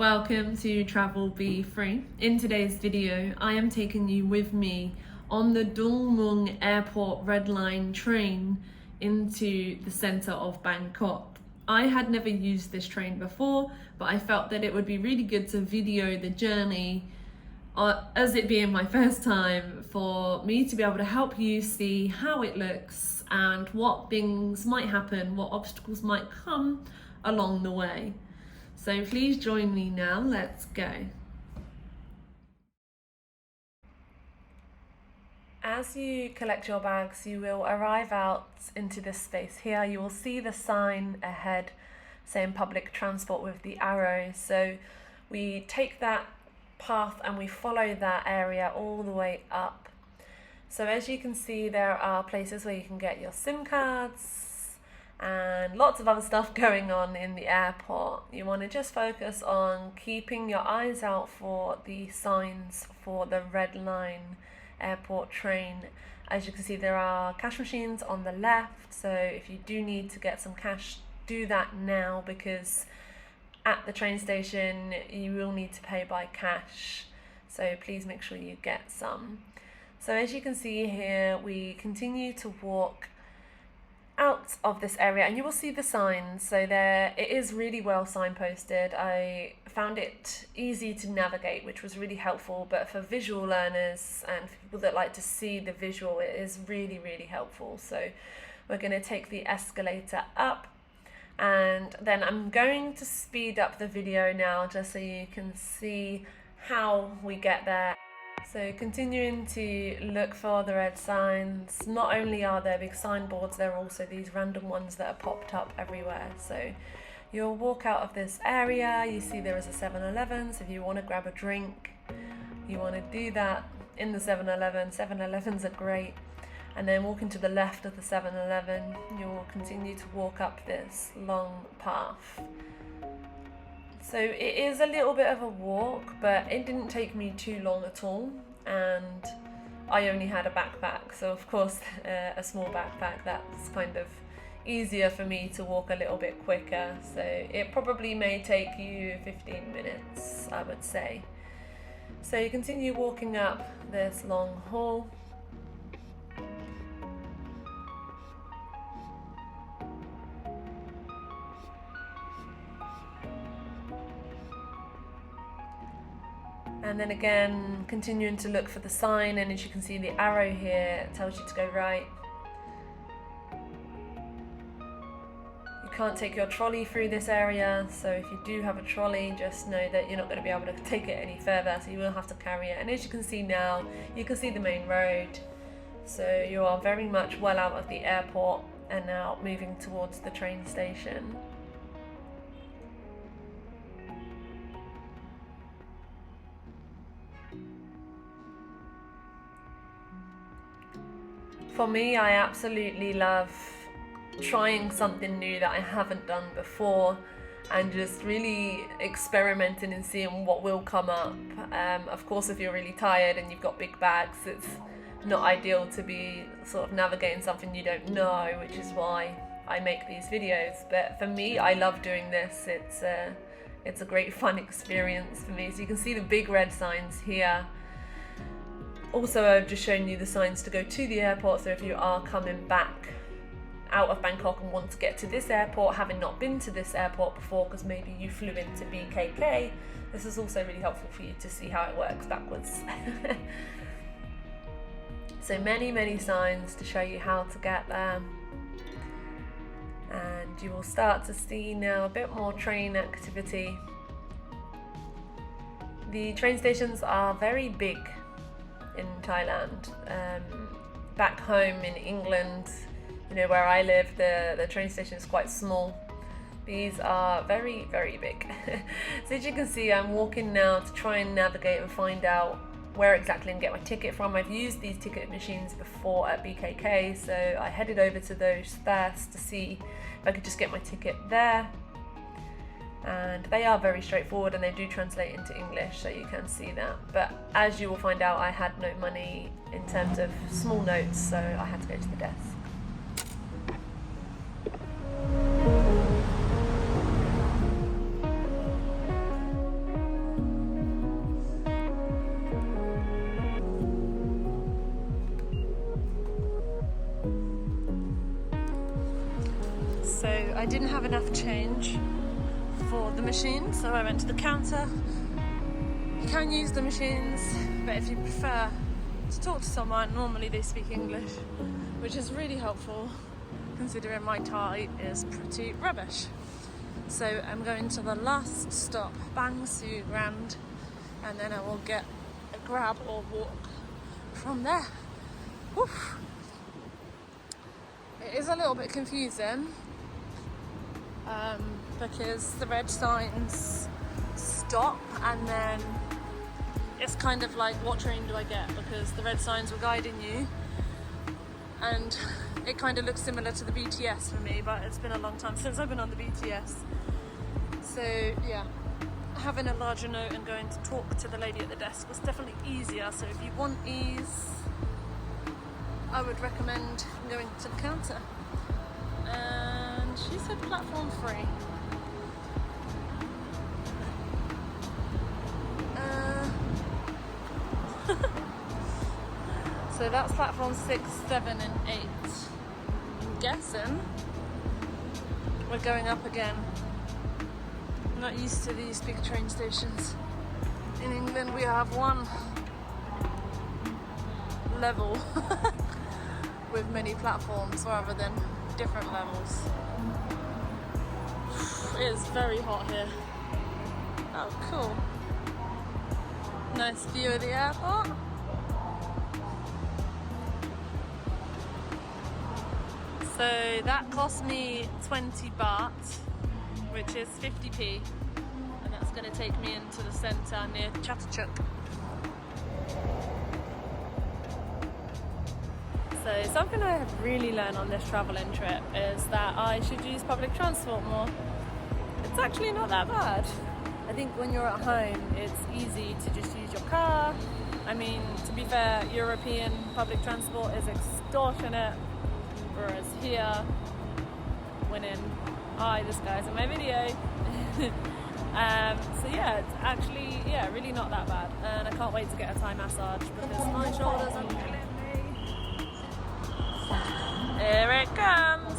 Welcome to Travel Be Free. In today's video, I am taking you with me on the Don Mueang Airport Red Line train into the centre of Bangkok. I had never used this train before, but I felt that it would be really good to video the journey as it being my first time, for me to be able to help you see how it looks and what things might happen, what obstacles might come along the way. So please join me now, let's go. As you collect your bags, you will arrive out into this space here. You will see the sign ahead saying public transport with the arrow. So we take that path and we follow that area all the way up. So as you can see, there are places where you can get your SIM cards and lots of other stuff going on in the airport. You want to just focus on keeping your eyes out for the signs for the Red Line airport train. As you can see, there are cash machines on the left, so if you do need to get some cash, do that now, because at the train station you will need to pay by cash, so please make sure you get some. So as you can see here, we continue to walk out of this area and you will see the signs. So there, it is really well signposted. I found it easy to navigate, which was really helpful, but for visual learners and for people that like to see the visual, it is really helpful. So we're going to take the escalator up, and then I'm going to speed up the video now just so you can see how we get there. So continuing to look for the red signs. Not only are there big signboards, there are also these random ones that are popped up everywhere. So you'll walk out of this area, you see there is a 7-Eleven, so if you want to grab a drink, you want to do that in the 7-Eleven. 7-Elevens are great. And then walking to the left of the 7-Eleven, you'll continue to walk up this long path. So it is a little bit of a walk, but it didn't take me too long at all, and I only had a backpack, so of course a small backpack, that's kind of easier for me to walk a little bit quicker. So it probably may take you 15 minutes, I would say. So you continue walking up this long hall. And then again, continuing to look for the sign, and as you can see, the arrow here tells you to go right. You can't take your trolley through this area, so if you do have a trolley, just know that you're not going to be able to take it any further, so you will have to carry it. And as you can see now, you can see the main road. So you are very much well out of the airport and now moving towards the train station. For me, I absolutely love trying something new that I haven't done before and just really experimenting and seeing what will come up. Of course, if you're really tired and you've got big bags, it's not ideal to be sort of navigating something you don't know, which is why I make these videos. But for me, I love doing this. It's a great fun experience for me. So you can see the big red signs here. Also, I've just shown you the signs to go to the airport, so if you are coming back out of Bangkok and want to get to this airport, having not been to this airport before because maybe you flew into BKK, this is also really helpful for you to see how it works backwards. So many signs to show you how to get there. And you will start to see now a bit more train activity. The train stations are very big in Thailand. Back home in England, you know, where I live, the train station is quite small. These are very big. So as you can see, I'm walking now to try and navigate and find out where exactly I can get my ticket from. I've used these ticket machines before at BKK, so I headed over to those first to see if I could just get my ticket there. And they are very straightforward and they do translate into English, so you can see that. But as you will find out, I had no money in terms of small notes, so I had to go to the desk. So I didn't have enough change for the machine, so I went to the counter. You can use the machines, but if you prefer to talk to someone, normally they speak English, which is really helpful considering my Thai is pretty rubbish. So I'm going to the last stop, Bang Sue Grand, and then I will get a grab or walk from there. Oof. It is a little bit confusing because the red signs stop and then it's kind of like, what train do I get? Because the red signs were guiding you and it kind of looks similar to the BTS for me, but it's been a long time since I've been on the BTS. So yeah, having a larger note and going to talk to the lady at the desk was definitely easier. So if you want ease, I would recommend going to the counter. And she said platform 3. So that's platform 6, 7 and 8. I'm guessing we're going up again. I'm not used to these big train stations. In England we have one level with many platforms rather than different levels. It is very hot here. Oh, cool. Nice view of the airport. So that cost me 20 baht, which is 50p, and that's going to take me into the centre near Chatuchak. So something I have really learned on this travelling trip is that I should use public transport more. It's actually not that bad. I think when you're at home, it's easy to just use your car. I mean, to be fair, European public transport is extortionate, whereas here, winning. Hi, this guy's in my video. So yeah, it's actually, really not that bad. And I can't wait to get a Thai massage because my shoulders are killing me. Here it comes.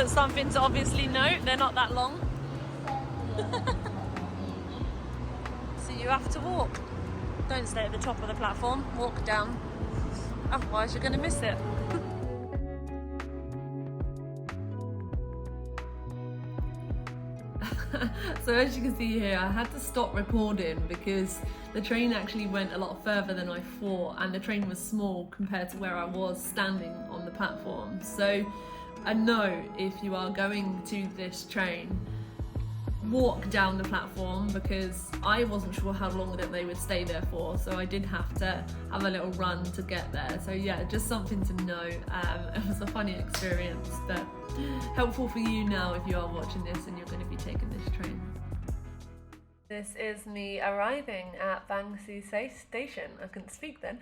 Something to obviously note, they're not that long. So you have to walk. Don't stay at the top of the platform, walk down. Otherwise you're going to miss it. So as you can see here, I had to stop recording because the train actually went a lot further than I thought, and the train was small compared to where I was standing on the platform. So a note, if you are going to this train, walk down the platform, because I wasn't sure how long that they would stay there for, so I did have to have a little run to get there. So yeah, just something to know. It was a funny experience, but helpful for you now if you are watching this and you're going to be taking this train. This is me arriving at Bang Sue Station. I couldn't speak then.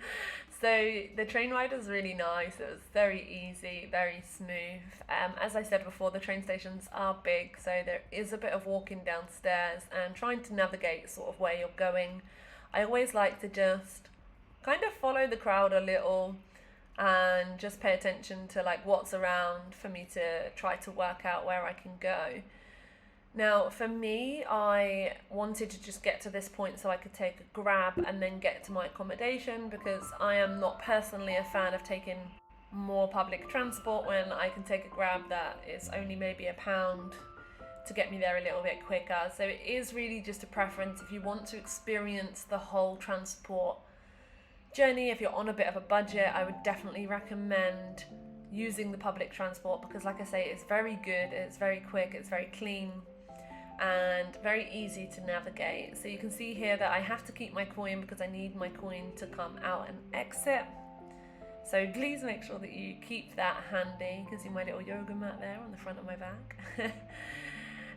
So the train ride was really nice. It was very easy, very smooth. As I said before, the train stations are big, so there is a bit of walking downstairs and trying to navigate sort of where you're going. I always like to just kind of follow the crowd a little and just pay attention to like what's around for me to try to work out where I can go. Now, for me, I wanted to just get to this point so I could take a grab and then get to my accommodation, because I am not personally a fan of taking more public transport when I can take a grab that is only maybe £1 to get me there a little bit quicker. So it is really just a preference. If you want to experience the whole transport journey, if you're on a bit of a budget, I would definitely recommend using the public transport, because like I say, it's very good, it's very quick, it's very clean, and very easy to navigate. So you can see here that I have to keep my coin because I need my coin to come out and exit. So please make sure that you keep that handy. You can see my little yoga mat there on the front of my back.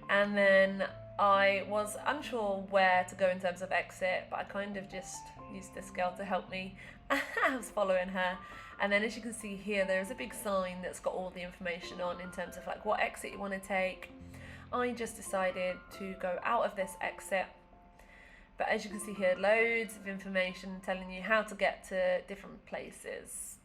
And then I was unsure where to go in terms of exit, but I kind of just used this girl to help me. I was following her. And then as you can see here, there is a big sign that's got all the information on in terms of like what exit you want to take. I just decided to go out of this exit. But as you can see here, loads of information telling you how to get to different places.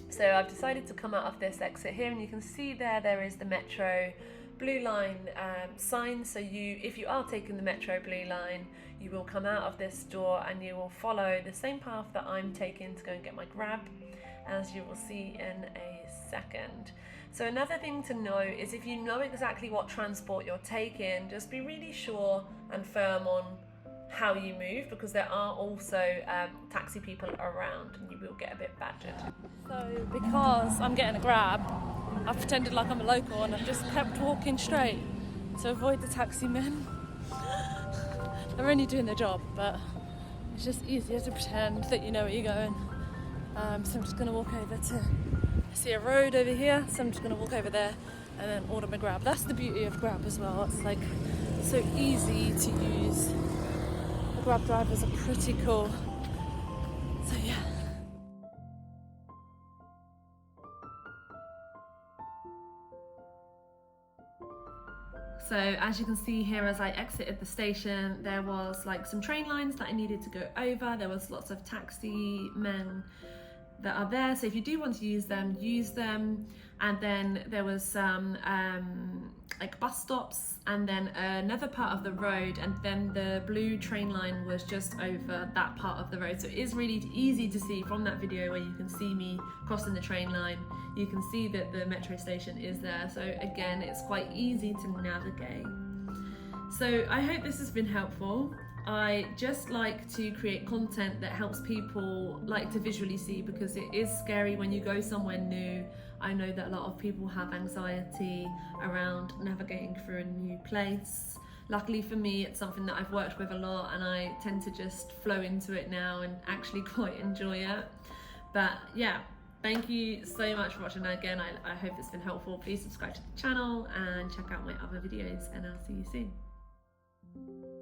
So I've decided to come out of this exit here, and you can see there is the Metro Blue Line sign. So if you are taking the Metro Blue Line, you will come out of this door and you will follow the same path that I'm taking to go and get my grab, as you will see in a second. So another thing to know is, if you know exactly what transport you're taking, just be really sure and firm on how you move, because there are also taxi people around and you will get a bit badgered. So because I'm getting a grab, I've pretended like I'm a local and I've just kept walking straight to avoid the taxi men. They're only doing their job, but it's just easier to pretend that you know where you're going. So I'm just going to walk over to, I see a road over here, so I'm just going to walk over there and then order my grab. That's the beauty of grab as well. It's like so easy to use. The grab drivers are pretty cool. So yeah. So as you can see here, as I exited the station, there was like some train lines that I needed to go over. There was lots of taxi men that are there, so if you do want to use them, use them. And then there was some like bus stops, and then another part of the road, and then the blue train line was just over that part of the road. So it is really easy to see from that video where you can see me crossing the train line. You can see that the metro station is there, so again, it's quite easy to navigate. So I hope this has been helpful. I just like to create content that helps people like to visually see, because it is scary when you go somewhere new. I know that a lot of people have anxiety around navigating through a new place. Luckily for me, it's something that I've worked with a lot, and I tend to just flow into it now and actually quite enjoy it. But yeah, thank you so much for watching. Again, I hope it's been helpful. Please subscribe to the channel and check out my other videos, and I'll see you soon.